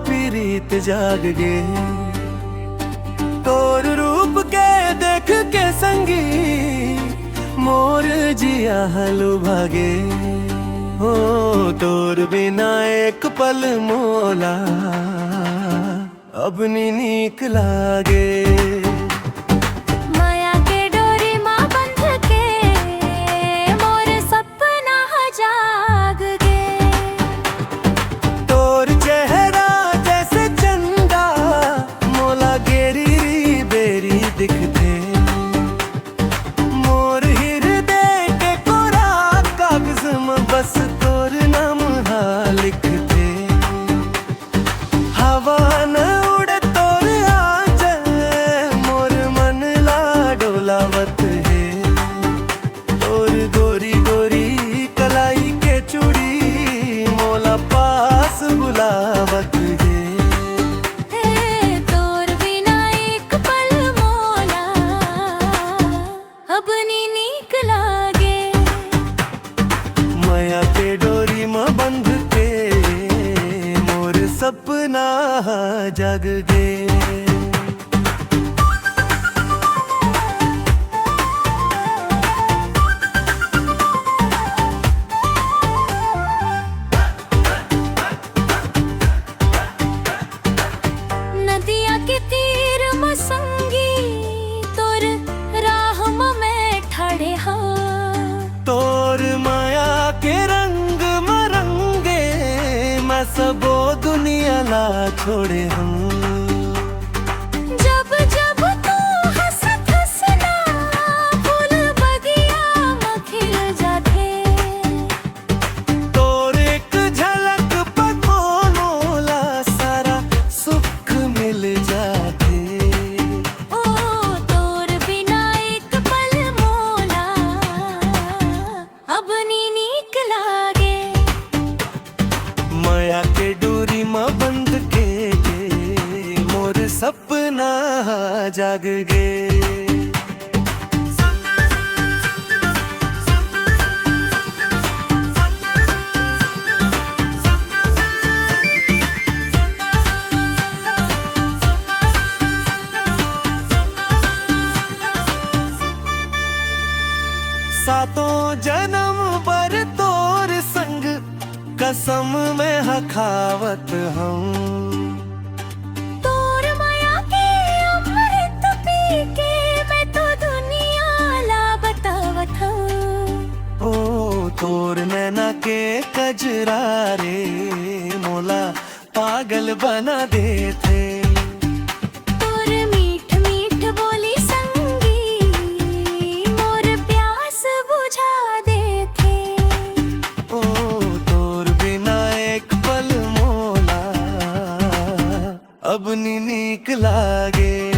पीरीत जाग गे। तोर रूप के देख के संगी मोर जिया हलु भागे। हो तोर बिना एक पल मोला अब नी नीक लागे। माया के डोरी माँ बंध के मोर सपना जाग गे। तोर चेहरा जैसे चंदा मोला गेरी बेरी दिखते। मोर हृदय के कोरा कागज में बस तोर नाम लिखते। हवा न उड़े तोर आंचल मोर मन ला डोलावत है। तोर गोरी गोरी कलाई के चूड़ी मोला पास बुलावत है। तोर बिना एक पल मोला अब नी नीक लागे। माया के डोरी में बंध के मोर सपना जग गे। नदिया के तीर मसंगी तोर राह में ठाड़े हा। तोर माया के रंग मरंगे मैं सबो दुनिया ला छोड़े हूँ। जब जब तू हंसत हंसना फूल बगिया में खिल जाते। तोर एक झलक पर मोला सारा सुख मिल जाते। ओ तोर बिना एक पल मोला अब नी नीक लागे। माया के डोरी में बंध के मोर सपना जाग गे। सातों जन्म पर तोर संग कसम में हखावत हूँ। तोर माया के अमृत पी के मैं तो दुनिया ला बतावत हूँ। ओ तोर नैना के कजरारे मोला पागल बना देते। तोर मीठ मीठ बोली संगी मोर प्यास बुझा देते। ओ तोर बिना एक पल मोला अब नी नीक लागे।